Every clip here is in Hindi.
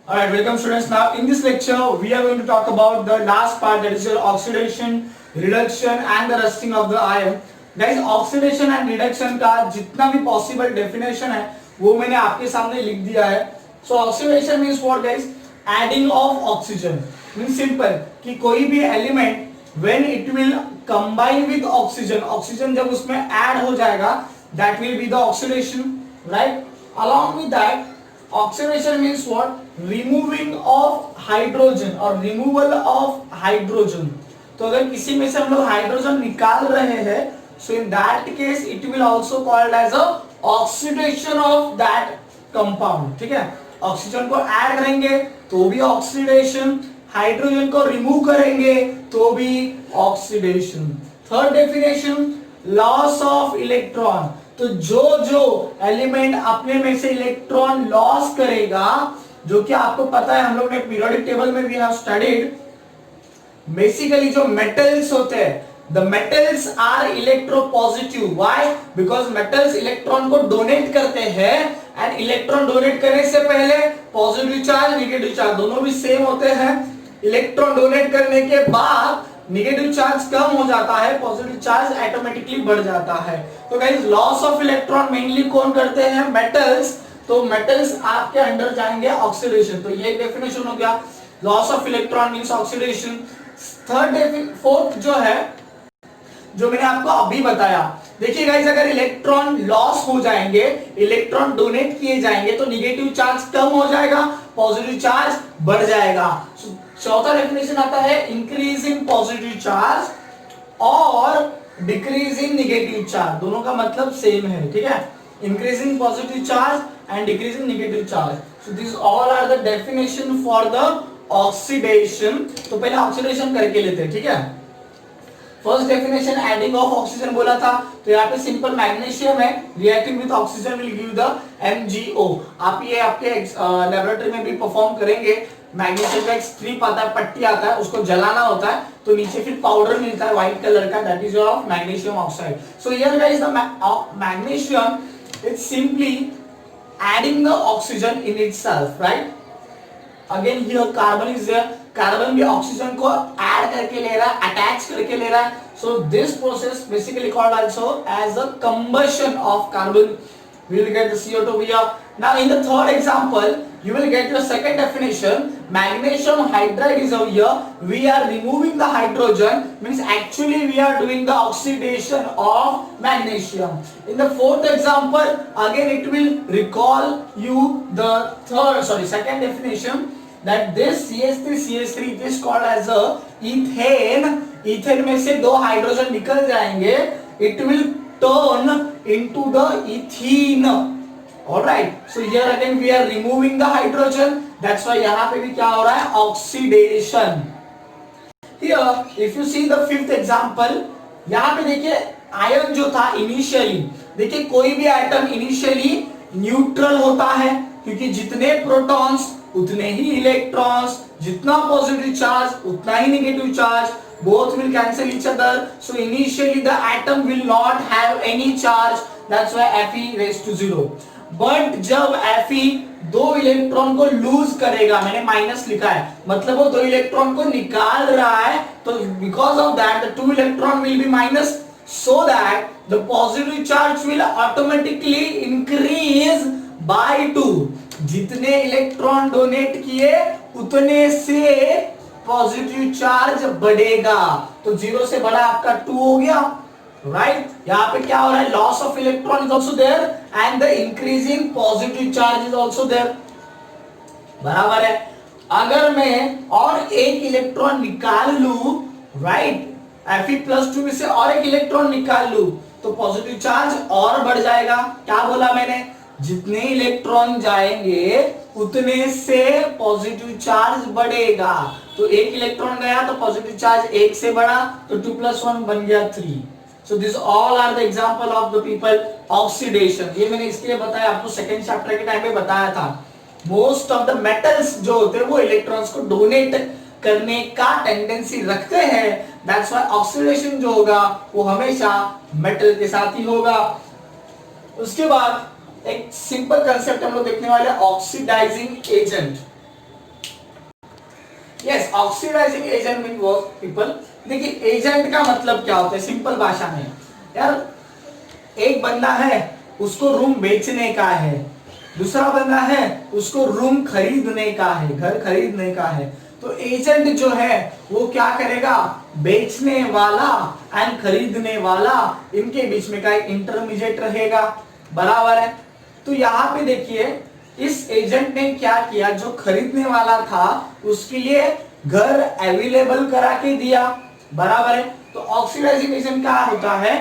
Alright, welcome students. Now in this lecture we are going to talk about the last part, that is your oxidation, reduction and the rusting of the iron. Guys, oxidation and reduction का जितना भी possible definition है वो मैंने आपके सामने लिख दिया है. So oxidation means what guys? Adding of oxygen. Means simple कि कोई भी element when it will combine with oxygen, oxygen जब उसमें add हो जाएगा, that will be the oxidation, right? Along with that, oxidation means what? Removing of hydrogen or removal of hydrogen. तो अगर किसी में से हम लोग हाइड्रोजन निकाल रहे हैं, so in that case it will also called as a oxidation of that compound. ठीक है, ऑक्सीजन को ऐड करेंगे तो भी ऑक्सीडेशन, हाइड्रोजन को रिमूव करेंगे तो भी oxidation. Third definition, loss of electron. तो जो जो एलिमेंट अपने में से इलेक्ट्रॉन लॉस करेगा, जो कि आपको पता है हम लोग ने पीरियोडिक टेबल में भी हैव स्टडीड, बेसिकली जो मेटल्स होते हैं, the metals are electropositive. Why? Because metals electron को डोनेट करते हैं एंड इलेक्ट्रॉन डोनेट करने से पहले पॉजिटिव चार्ज नेगेटिव चार्ज दोनों भी सेम होते हैं. इलेक्ट्रॉन डोनेट करने के बाद नेगेटिव चार्ज कम हो जाता है, पॉजिटिव चार्ज ऑटोमेटिकली बढ़ जाता है. तो guys, loss of electron mainly कौन करते हैं? मेटल्स. तो मेटल्स आपके अंडर जाएंगे ऑक्सीडेशन. तो ये डेफिनेशन हो गया, loss of electron means oxidation. Fourth जो है, जो मैंने आपको अभी बताया, देखिए गाइस, अगर इलेक्ट्रॉन लॉस हो जाएंगे, इलेक्ट्रॉन डोनेट किए जाएंगे तो नेगेटिव चार्ज कम हो जाएगा, पॉजिटिव चार्ज बढ़ जाएगा. चौथा डेफिनेशन आता है इंक्रीज इन पॉजिटिव चार्ज और डिक्रीज इन नेगेटिव चार्ज. दोनों का मतलब सेम है. ठीक है, increase in positive charge and decrease in negative charge. So this all are the definition for the oxidation. तो पहले ऑक्सीडेशन करके लेते हैं. ठीक है, first definition adding of oxygen बोला था, तो यहाँ पे सिंपल मैग्नीशियम है, reacting with oxygen will give the MgO. आप ये आपके लेबोरेटरी में भी परफॉर्म करेंगे. मैग्नीशियम का एक स्ट्रिप आता है, पट्टी आता है, उसको जलाना होता है तो नीचे फिर पाउडर मिलता है व्हाइट कलर का, that is of magnesium oxide. So here guys the magnesium is simply adding the oxygen in itself, right? Again here carbon is there, carbon भी ऑक्सीजन को ऐड करके ले रहा है, अटैच करके ले रहा है. So this process basically called also as the combustion of carbon. We will get the CO2 here. Now in the third example, you will get your second definition. Magnesium hydride is over here. We are removing the hydrogen, means actually we are doing the oxidation of magnesium. In the fourth example, again it will recall you the second definition, that this CH3 it is called as a ethane. ethane में से दो हाइड्रोजन निकल जाएंगे, it will turn into the ethene. All right, so here again we are removing the hydrogen, that's why यहाँ पे भी क्या हो रहा है? Oxidation. Here if you see the fifth example, यहाँ पे देखिए आयन जो था इनिशियली, देखिए कोई भी एटम इनिशियली न्यूट्रल होता है, क्योंकि जितने प्रोटॉन्स उतने ही इलेक्ट्रॉन्स, जितना पॉजिटिव चार्ज उतना ही negative charge, both will cancel each other, so initially the atom will not have any charge, that's why Fe raised to 0. but जब Fe दो इलेक्ट्रॉन को लूज करेगा, मैंने माइनस लिखा है, मतलब वो दो इलेक्ट्रॉन को निकाल रहा है, तो because of that the two electron will be minus, so that the positive charge will automatically increase by 2. जितने इलेक्ट्रॉन डोनेट किए उतने से पॉजिटिव चार्ज बढ़ेगा, तो 0 से बड़ा आपका 2 हो गया, राइट? यहाँ पे क्या हो रहा है? Loss of electron is also there and the increasing positive charge is also there. बराबर है. अगर मैं और एक इलेक्ट्रॉन निकाल लू, राइट, Fe+2 में से और एक इलेक्ट्रॉन निकाल लू, तो पॉजिटिव चार्ज और बढ़ जाएगा. क्या बोला मैंने? जितने इलेक्ट्रॉन जाएंगे उतने से पॉजिटिव चार्ज बढ़ेगा. तो एक इलेक्ट्रॉन गया तो पॉजिटिव चार्ज एक से बढ़ा, तो 2 + 1 बन गया 3. So this all are the example of the people oxidation. ये मैंने इसके लिए बताया, आपको सेकंड चैप्टर के टाइम पे बताया था. मोस्ट ऑफ द मेटल्स जो होते हैं वो इलेक्ट्रॉन्स को डोनेट करने का टेंडेंसी रखते हैं, दैट्स व्हाई ऑक्सीडेशन जो होगा वो हमेशा मेटल के साथ ही होगा. उसके बाद एक सिंपल कंसेप्ट हम लोग देखने वाले, oxidising agent. Yes, oxidising agent mean वो पीपल, देखिए एजेंट का मतलब क्या होता है सिंपल भाषा में यार, एक बंदा है उसको रूम बेचने का है, दूसरा बंदा है उसको रूम खरीदने का है, घर खरीदने का है, तो एजेंट जो है वो क्या करेगा, बेचने वाला एंड खरीदने वाला इनके बीच में का एक इंटरमीडिएट रहेगा, बराबर है। तो यहाँ पे देखिए इस एजेंट ने क्या किया, जो खरीदने वाला था उसके लिए घर अवेलेबल करा के दिया, बराबर है। तो ऑक्सीडाइजिंग एजेंट क्या होता है,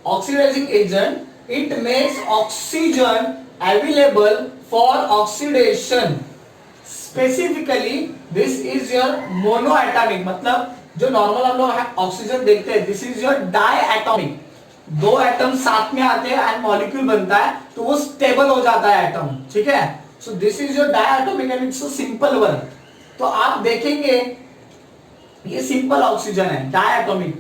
oxidising agent it makes oxygen available for oxidation, specifically this is your monoatomic, मतलब जो नॉर्मल हम लोग ऑक्सीजन देखते हैं दिस इज योर डायएटॉमिक, दो एटम साथ में आते हैं एंड मॉलिक्यूल बनता है तो वो स्टेबल हो जाता है एटम, ठीक है। So this is your diatomic and it's a simple one. तो आप देखेंगे ये सिंपल ऑक्सीजन है डायएटॉमिक,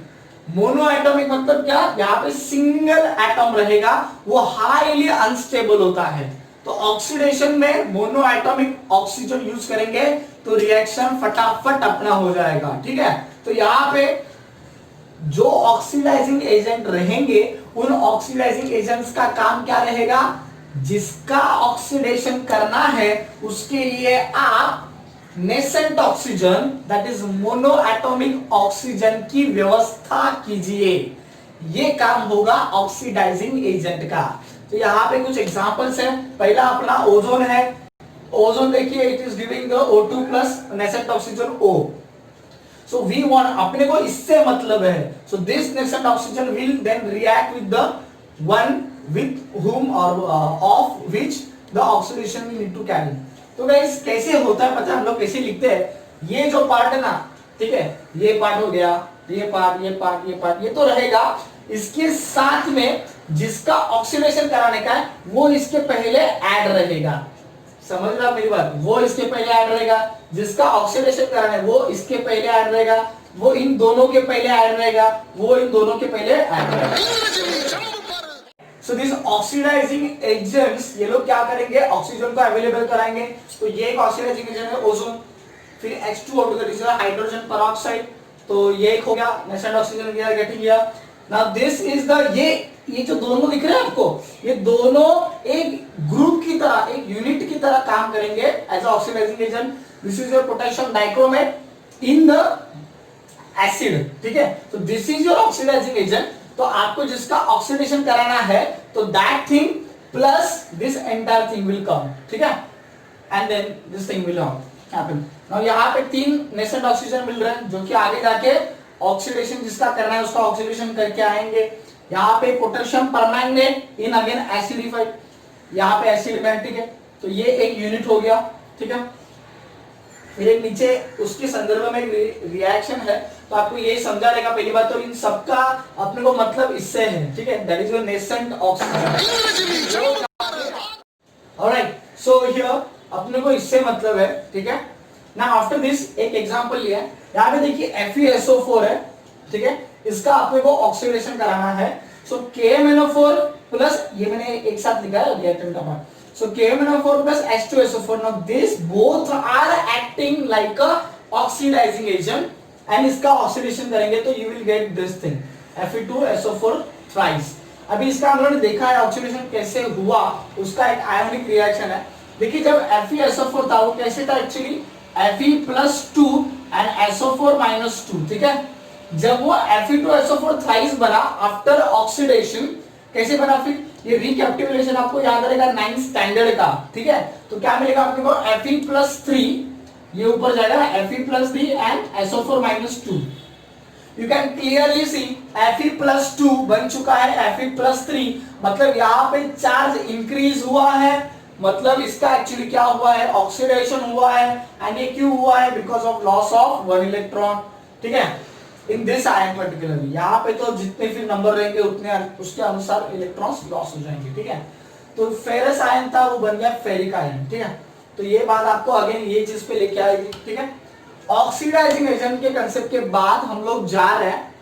मोनोएटॉमिक मतलब क्या, यहाँ पे सिंगल एटम रहेगा वो हाईली अनस्टेबल होता है। तो ऑक्सीडेशन में मोनोएटॉमिक ऑक्सीजन यूज करेंगे तो रिएक्शन फटाफट अपना हो जाएगा, ठीक है। तो यहाँ पे जो ऑक्सीडाइजिंग एजेंट रहेंगे उन ऑक्सीडाइजिंग एजेंट्स का काम क्या रहेगा, जिसका ऑक्सीडेशन करना है उसके लिए आप nascent oxygen that is monoatomic oxygen की व्यवस्था कीजिए, ये काम होगा ऑक्सीडाइजिंग एजेंट का। तो यहाँ पे कुछ एग्जांपल्स है, पहला अपना ओजोन है, ओजोन देखिए it is giving the O2 plus nascent oxygen O। So we want, अपने को इससे मतलब है, so this nascent oxygen will then react with the one with whom और of which the oxidation we need to carry. तो गाइस कैसे होता है पता है, हम लोग कैसे लिखते हैं, ये जो पार्ट है ना, ठीक है, ये पार्ट हो गया, ये पार्ट, ये पार्ट, ये पार्ट, ये तो रहेगा, इसके साथ में जिसका ऑक्सीडेशन कराने का है वो इसके पहले ऐड रहेगा, समझ रहा मेरी बात, वो इसके पहले ऐड रहेगा, जिसका ऑक्सीडेशन कराना है वो इसके पहले ऐड रहेगा, वो इन दोनों के पहले ऐड रहेगा, वो इन दोनों के पहले ऐड रहेगा। सो दिस ऑक्सीडाइजिंग एजेंट्स ये लोग क्या करेंगे, ऑक्सीजन को अवेलेबल कराएंगे। तो ये एक ऑक्सीडाइजिंग एजेंट है ओजोन, फिर H2O2 that is hydrogen peroxide, तो ये एक हो गया nascent oxygen we are getting here. Now this is the, ये जो दोनों दिख रहे हैं आपको, ये दोनों एक ग्रुप की तरह, एक यूनिट की तरह काम करेंगे as oxidising agent. This is your potassium dichromate in the acid, ठीक है। तो this is your oxidising agent. तो आपको जिसका ऑक्सीडेशन कराना है तो that thing plus this entire thing will come, ठीक है, and then this thing will happen. Now यहाँ पे 3 नेसेंट ऑक्सीजन मिल रहे हैं जो कि आगे जाके ऑक्सीडेशन जिसका करना है उसका ऑक्सीडेशन करके आएंगे। यहाँ पे potassium permanganate in again acidified, यहाँ पे एसिड में, ठीक है। तो ये एक यूनिट हो गया, ठीक है। फिर एक नीचे उसके संदर्भ में रिएक्शन है, तो आपको ये समझा रहेगा पहली बात तो इन सबका अपने को मतलब इससे है, ठीक है, that is your nascent oxygen. Alright, so here अपने को इससे मतलब है, ठीक है। नाउ आफ्टर दिस एक एग्जांपल लिया है, यहाँ पे देखिए FeSO4 है, ठीक है, इसका अपने को ऑक्सीडेशन कराना है। सो KMnO4 प्लस, ये मैंने एक साथ लिखा है रिएक्टेंट का part, so KMnO4 plus H2SO4, now these both are acting like a oxidizing agent and इसका ऑक्सीडेशन करेंगे तो you will get this thing Fe2SO4 thrice। अभी इसका हम लोगों ने देखा है ऑक्सीडेशन कैसे हुआ, उसका एक आयोनिक रिएक्शन है। देखिए जब FeSO4 था वो कैसे था एक्चुअली, Fe+2 and SO4-2, ठीक है। जब वो Fe2SO4 thrice बना आफ्टर ऑक्सीडेशन, कैसे बना, फिर ये रिकैपिटुलेशन आपको याद रहेगा 9th स्टैंडर्ड का, ठीक है। तो क्या मिलेगा आपके को Fe+3, ये ऊपर जाएगा Fe+3 and SO4-2। You can clearly see Fe+2 बन चुका है Fe+3, मतलब यहाँ पे चार्ज इंक्रीज हुआ है, मतलब इसका एक्चुअली क्या हुआ है, ऑक्सीडेशन हुआ है, एंड ये क्यों हुआ है, because of loss of 1 electron, ठीक है, इन दिस आयन पर्टिकुलरली। यहाँ पे तो जितने फिर नंबर रहेंगे उतने उसके अनुसार इलेक्ट्रॉन्स लॉस हो जाएंगे, ठीक है। तो फेरस आयन था वो बन गया फेरिक आयन, ठीक है। तो ये बात आपको अगेन ये चीज पे लेके आएगी, ठीक है। ऑक्सीडाइजिंग एजेंट के कंसेप्ट के बाद हम लोग जा रहे हैं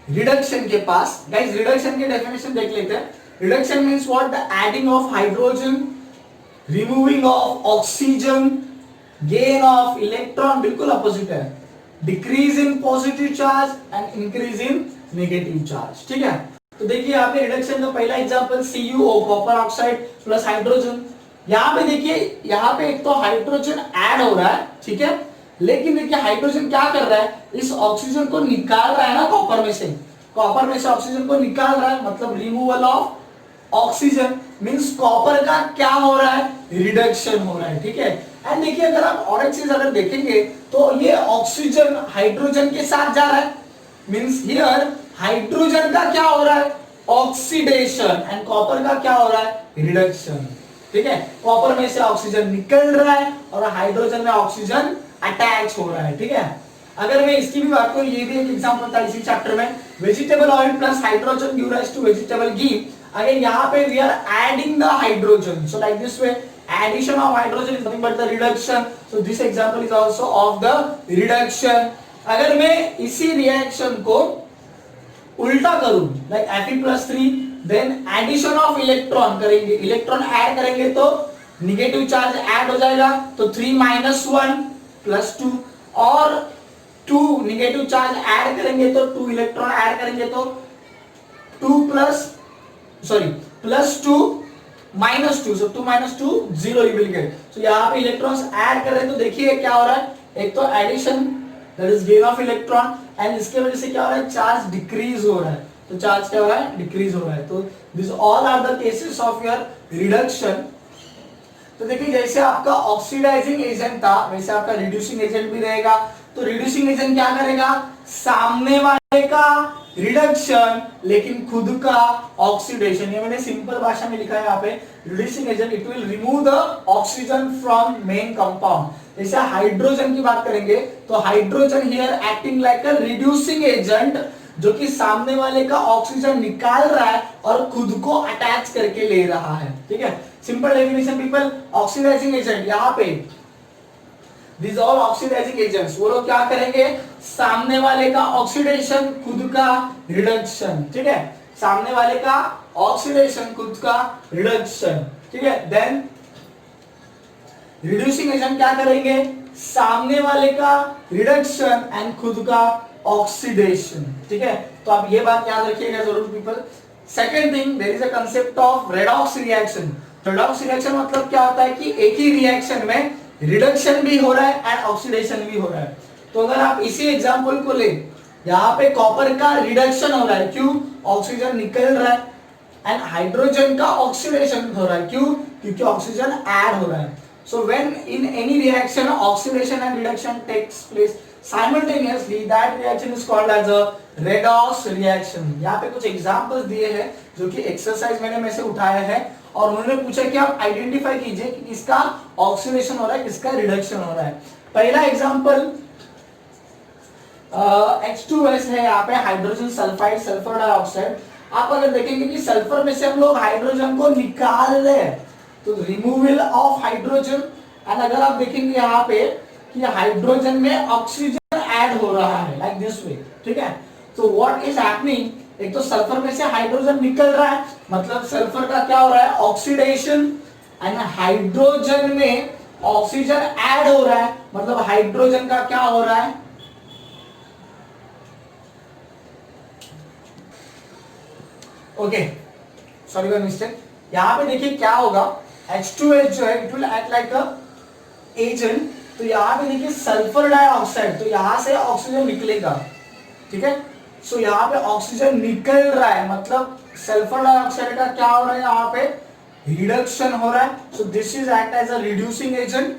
रिडक्शन के पास। गाइस रिडक्शन की डेफिनेशन देख लेते हैं। Reduction means what, the adding of hydrogen, removing of oxygen, gain of electron बिल्कुल अपोजिट है, decrease in positive charge and increase in negative charge. ठीक है, तो देखिए यहाँ पे रिडक्शन का पहला example CuO copper oxide plus hydrogen. यहाँ पे देखिए, यहाँ पे एक तो हाइड्रोजन ऐड हो रहा है, ठीक है, लेकिन देखिए हाइड्रोजन क्या कर रहा है, इस ऑक्सीजन को निकाल रहा है ना कॉपर में से, कॉपर में से ऑक्सीजन को निकाल रहा है, मतलब removal of oxygen means copper का क्या हो रहा है, रिडक्शन हो रहा है। ठीक है, एंड देखिए अगर आप और एक चीज अगर देखेंगे तो ये ऑक्सीजन हाइड्रोजन के साथ जा रहा है, मींस हियर हाइड्रोजन का क्या हो रहा है, ऑक्सीडेशन, एंड कॉपर का क्या हो रहा है, रिडक्शन। ठीक है, कॉपर में से ऑक्सीजन निकल रहा है और हाइड्रोजन में ऑक्सीजन अटैच हो रहा है। ठीक है, अगर मैं इसकी भी बात करूं, ये भी एक एग्जांपल था इसी चैप्टर में, vegetable oil plus hydrogen give rise to vegetable ghee. Again यहाँ पे we are adding the hydrogen, so like this way addition of hydrogen is nothing but the reduction, so this example is also of the reduction। अगर मैं इसी रिएक्शन को उल्टा करूं, like Fe+3, then addition of electron करेंगे, इलेक्ट्रॉन ऐड करेंगे तो निगेटिव चार्ज ऐड हो जाएगा, तो 3 - 1 + 2, और 2 निगेटिव चार्ज ऐड करेंगे तो 2 इलेक्ट्रॉन ऐड करेंगे तो +2 -2, so 2 - 2 0 you will get। so यहाँ पे इलेक्ट्रॉन्स ऐड कर रहे हैं तो देखिए क्या हो रहा है, एक तो addition that is gain of electron, and इसके वजह से क्या हो रहा है, चार्ज डिक्रीज हो रहा है, तो चार्ज क्या हो रहा है, डिक्रीज हो रहा है। तो this all are the cases of your reduction. तो देखिए जैसे आपका ऑक्सीडाइजिंग एजेंट था वैसे आपका रिड्यूसिंग एजेंट भी रहेगा। तो रिड्यूसिंग एजेंट क्या करेगा, सामने वाले का रिडक्शन लेकिन खुद का ऑक्सीडेशन। ये मैंने सिंपल भाषा में लिखा है यहाँ पे, reducing agent it will remove the oxygen from main compound. जैसे हाइड्रोजन की बात करेंगे तो hydrogen here acting like a reducing agent, जो कि सामने वाले का ऑक्सीजन निकाल रहा है और खुद को अटैच करके ले रहा है। ठीक है, simple definition people, oxidising agent यहाँ पे These all oxidizing agents, वो लोग क्या करेंगे, सामने वाले का ऑक्सीडेशन खुद का रिडक्शन। ठीक है, सामने वाले का ऑक्सीडेशन खुद का रिडक्शन। ठीक है, देन रिड्यूसिंग एजेंट क्या करेंगे, सामने वाले का रिडक्शन एंड खुद का ऑक्सीडेशन। ठीक है, तो आप ये बात याद रखिएगा जरूर people. Second thing, there is a concept of redox reaction. Redox reaction मतलब क्या होता है कि एक ही रिएक्शन में रिडक्शन भी हो रहा है एंड ऑक्सीडेशन भी हो रहा है। तो अगर आप इसी एग्जांपल को ले, यहाँ पे कॉपर का रिडक्शन हो रहा है, क्यों, ऑक्सीजन निकल रहा है, एंड हाइड्रोजन का ऑक्सीडेशन हो रहा है, क्यों, क्योंकि ऑक्सीजन ऐड हो रहा है। So when in any reaction oxidation and reduction takes place simultaneously, that reaction is called as a redox reaction। यहाँ पे कुछ एग्जांपल्स दिए हैं जो कि एक्सरसाइज मैंने में से उठाया है, और उन्होंने पूछा कि आप आइडेंटिफाई कीजिए कि किसका ऑक्सीडेशन हो रहा है, किसका रिडक्शन हो रहा है। पहला एग्जांपल H2S है, यहाँ पे हाइड्रोजन सल्फाइड, सल्फर डाइऑक्साइड। आप अगर देखेंगे कि सल्फर में से हम लोग हाइड्रोजन को निकाल रहे हैं, तो रिमूवल ऑफ हाइड्रोजन, एंड अगर आप देखेंगे यहाँ पे कि हाइड्रोजन में ऑक्सीजन ऐड हो रहा है लाइक दिस वे। ठीक है, तो व्हाट इज हैपनिंग, एक तो सल्फर में से हाइड्रोजन निकल रहा है, मतलब सल्फर का क्या हो रहा है, ऑक्सीडेशन, एंड हाइड्रोजन में ऑक्सीजन ऐड हो रहा है, मतलब हाइड्रोजन का क्या हो रहा है, ओके सॉरी फॉर मिस्टेक। यहां पे देखिए क्या होगा, H2H जो है it will act like a agent. तो यहाँ पे देखिए सल्फर डाइऑक्साइड, तो यहां से ऑक्सीजन निकलेगा। ठीक है, सो यहाँ पे ऑक्सीजन निकल रहा है, मतलब सल्फर डाइऑक्साइड का क्या हो रहा है, यहाँ पे रिडक्शन हो रहा है। So this is act as a reducing agent,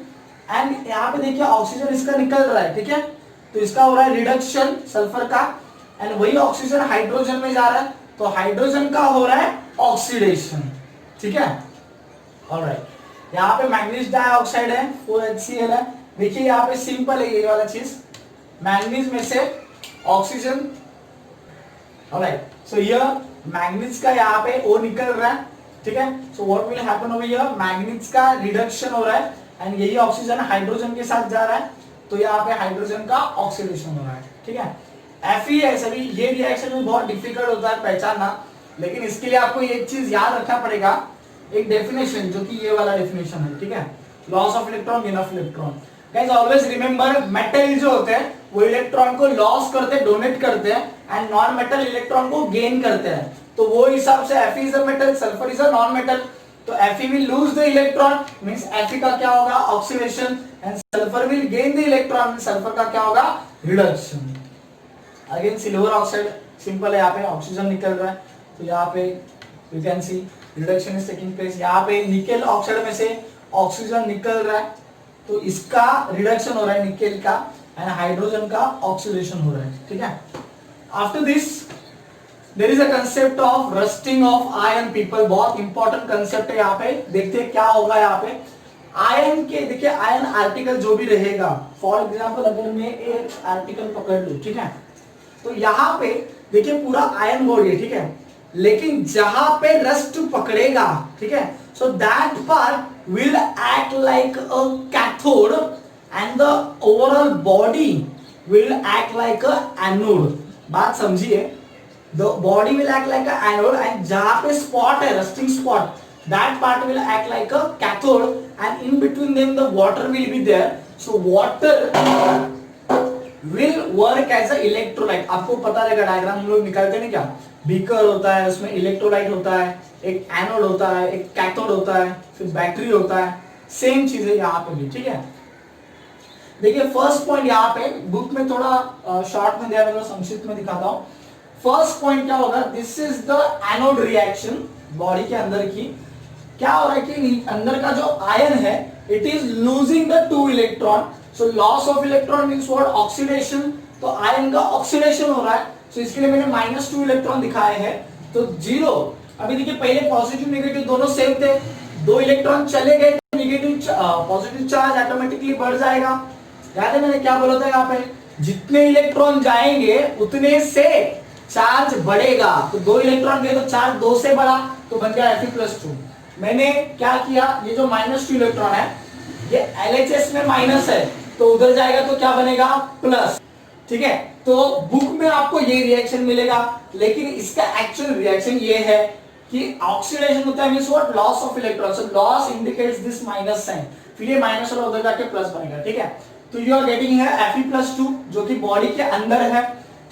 and यहाँ पे देखिए ऑक्सीजन इसका निकल रहा है। ठीक है, तो इसका हो रहा है रिडक्शन सल्फर का, एंड वही ऑक्सीजन हाइड्रोजन में जा रहा है, तो हाइड्रोजन का हो रहा है ऑक्सीडेशन। ठीक है, ऑलराइट। यहाँ पे मैंगनीज डाइऑक्साइड है, 4HCl है। देखिए यहाँ पे सिंपल है ये वाला चीज, मैंगनीज में से ऑक्सीजन, ऑलराइट। सो ये मैंगनीज का यहाँ पे O निकल रहा है। ठीक है, so what will happen over here, manganese का रिडक्शन हो रहा है, एंड यही ऑक्सीजन हाइड्रोजन के साथ जा रहा है, तो यहाँ पे हाइड्रोजन का ऑक्सीडेशन हो रहा है। ठीक है, FeS, अभी ये रिएक्शन भी बहुत डिफिकल्ट होता है पहचानना, लेकिन इसके लिए आपको एक चीज याद रखना पड़ेगा, एक डेफिनेशन जो कि ये वाला डेफिनेशन है। ठीक है, loss of electron, gain of electron. Guys always remember, metal जो होते हैं वो इलेक्ट्रॉन को लॉस करते हैं, डोनेट करते हैं, एंड नॉन मेटल इलेक्ट्रॉन को गेन करते हैं। तो वो हिसाब से Fe is a metal, sulphur is a non metal, तो Fe will lose the electron, means Fe का क्या होगा, oxidation, and sulphur will gain the electron, sulphur का क्या होगा, reduction. Again silver oxide simple है, यहाँ पे ऑक्सीजन निकल रहा है, तो यहाँ पे you can see reduction is taking place. यहाँ पे निकेल ऑक्साइड में से ऑक्सीजन निकल रहा है, तो इसका रिडक्शन हो रहा है निकेल का, एंड हाइड्रोजन का ऑक्सीडेशन हो रहा है, ठीक है। After this there is a concept of rusting of iron people, बहुत इंपॉर्टेंट कंसेप्ट है। यहाँ पे देखते हैं क्या होगा। यहाँ पे आयन के देखिए, आयन आर्टिकल जो भी रहेगा, फॉर एग्जांपल अगर मैं एक आर्टिकल पकड़ लूं, ठीक है, तो यहाँ पे देखिए पूरा आयन बॉडी है, ठीक है, लेकिन जहां पे रस्ट पकड़ेगा, ठीक है, so that part will act like a cathode and the overall body will act like a anode. बात समझिए, the body will act like a anode, and जहां पे स्पॉट है, rusting spot, that part will act like a cathode, and in between them the water will be there. So water will work as a electrolyte। आपको पता रहेगा, डायग्राम हम लोग निकालते हैं क्या, बीकर होता है, उसमें इलेक्ट्रोलाइट होता है, एक एनोड होता है, एक कैथोड होता है, फिर बैटरी होता है, सेम चीज है यहाँ पे भी, ठीक है। देखिए फर्स्ट पॉइंट यहाँ पे बुक में थोड़ा शॉर्ट में दिया, मैं संक्षिप्त में दिखाता हूँ। फर्स्ट पॉइंट क्या होगा, this is the anode reaction, body के अंदर की क्या हो रहा है कि अंदर का जो आयन है, it is losing the 2 electron. So loss of electron means what, oxidation, तो आयन का ऑक्सीडेशन हो रहा है। सो इसके लिए मैंने -2 इलेक्ट्रॉन दिखाए हैं, तो 0। अभी देखिए पहले पॉजिटिव नेगेटिव दोनों सेम थे, 2 इलेक्ट्रॉन चले गए, नेगेटिव पॉजिटिव चार्ज ऑटोमेटिकली बढ़ जाएगा। याद है मैंने क्या बोला था, यहाँ पे जितने इलेक्ट्रॉन जाएंगे उतने से चार्ज बढ़ेगा। तो 2 इलेक्ट्रॉन गए तो चार्ज 2 से बढ़ा, तो बन गया Fe+2। मैंने क्या किया, ये जो -2 इलेक्ट्रॉन है, ये LHS में माइनस है, तो उधर जाएगा तो क्या बनेगा, प्लस, ठीक है। तो बुक में आपको ये रिएक्शन मिलेगा, लेकिन इसका एक्चुअल रिएक्शन ये है कि ऑक्सीडेशन होता है, means what, loss of electron. So loss indicates this minus sign, फिर ये माइनस और उधर जाके प्लस बनेगा, ठीक है। तो यू आर गेटिंग है Fe+2 जो कि बॉडी के अंदर है,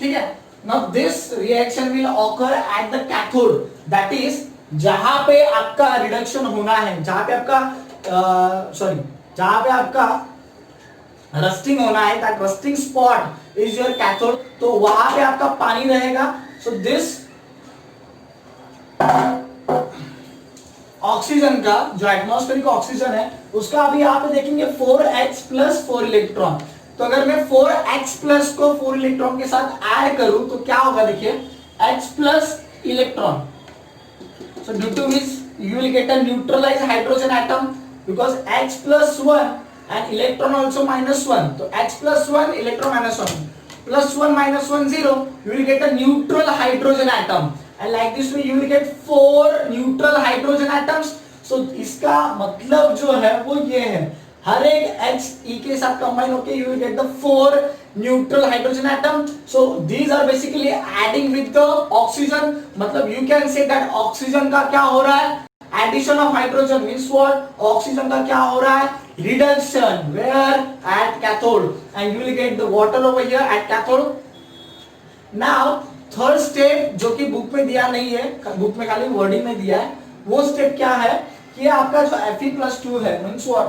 ठीक है। Now this reaction will occur at the cathode, that is जहां पे आपका रिडक्शन होना है, जहां पे आपका जहां पे आपका रस्टिंग होना है, that rusting spot is your cathode, तो वहां पे आपका पानी रहेगा। सो दिस ऑक्सीजन का जो एटमॉस्फेरिक ऑक्सीजन है, उसका अभी यहाँ पे देखेंगे 4H+4 इलेक्ट्रॉन। तो अगर मैं 4H+ को 4 इलेक्ट्रॉन के साथ ऐड करूं तो क्या होगा, देखिए H+ electron. So due to which you will get a neutralized hydrogen atom, because H+1 and electron also -1. So H+1 electron -1 +1 -1 0, you will get a neutral hydrogen atom, and like this way you will get 4 neutral hydrogen atoms. So इसका मतलब जो है वो ये है, हर एक He के साथ कंबाइन होके you will get the 4 neutral hydrogen atom. So these are basically adding with the oxygen, मतलब you can say that oxygen का क्या हो रहा है, addition of hydrogen means what, oxygen का क्या हो रहा है, reduction, where, at cathode, and you will get the water over here at cathode. Now third step जो कि बुक में दिया नहीं है, बुक में खाली वर्डिंग में दिया है, वो स्टेप क्या है कि आपका जो Fe+2 है, मींस व्हाट,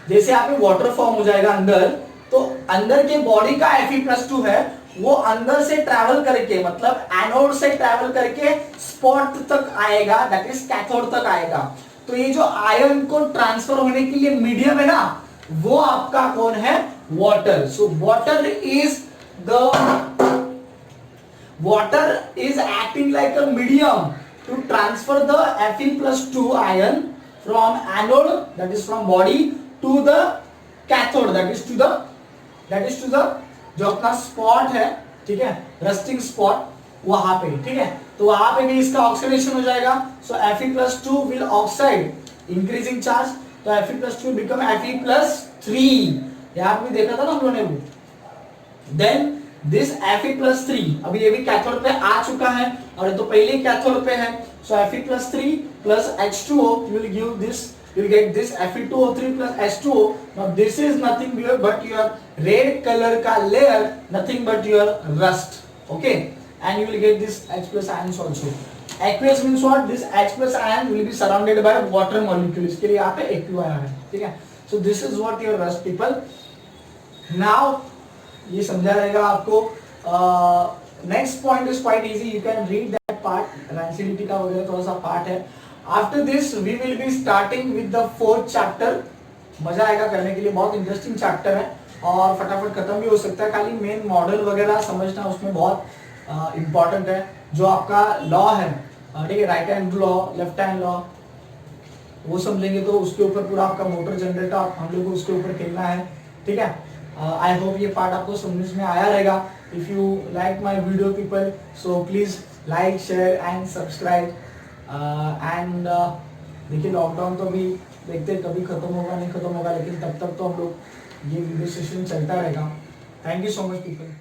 जैसे आप वाटर फॉर्म हो जाएगा अंदर, तो अंदर के बॉडी का Fe+2 है, वो अंदर से ट्रैवल करके, मतलब एनोड से ट्रैवल करके स्पॉट तक आएगा, दैट इज कैथोड तक आएगा। तो ये जो आयन को ट्रांसफर होने के लिए मीडियम है ना, वो आपका कौन है, water. So water is acting like a medium to transfer the Fe+2 ion from anode, that is from body, to the cathode, that is to the जो अपना स्पॉट है, ठीक है, रस्टिंग स्पॉट वहां पे, ठीक है। तो वहां पे भी इसका ऑक्सीडेशन हो जाएगा। सो Fe+2 will oxide, increasing charge, तो Fe+2 बिकम Fe+3। यहाँ पे भी देखा था ना हम लोगों ने वो। देन दिस Fe+3 अभी ये भी कैथोड पे आ चुका है, और तो पहले कैथोड पे है। सो Fe+3 plus H2O will give this you'll get this Fe2O3 plus H2O. Now this is nothing but your red color ka layer, nothing but your rust. Okay, and you will get this H plus ions also. Aqueous means what? This H plus ion will be surrounded by water molecule. इसके लिए यहाँ पे aqua है, ठीक है. So this is what your rust people. Now ये समझा रहेगा आपको. Next point is quite easy. You can read that part. Rancidity का वगैरह थोड़ा सा part है. After this we will be starting with the 4th chapter. मजा आएगा करने के लिए, बहुत इंटरेस्टिंग चैप्टर है और फटाफट खत्म भी हो सकता है. खाली मेन मॉडल वगैरह समझना उसमें बहुत इम्पोर्टेंट है. जो आपका लॉ है, ठीक है, right hand law, left hand law, वो समझेंगे तो उसके ऊपर पूरा आपका मोटर जनरेटर हम लोग को उसके ऊपर खेलना है, ठीक है. आई होप ये पार्ट आपको समझ में आया रहेगा. If you like my video people, so please like, share and subscribe. And देखिए लॉकडाउन तो अभी देखते हैं कभी खत्म होगा नहीं खत्म होगा, लेकिन तब तक तो हम लोग ये वीडियो सेशन चलता रहेगा. Thank you so much people.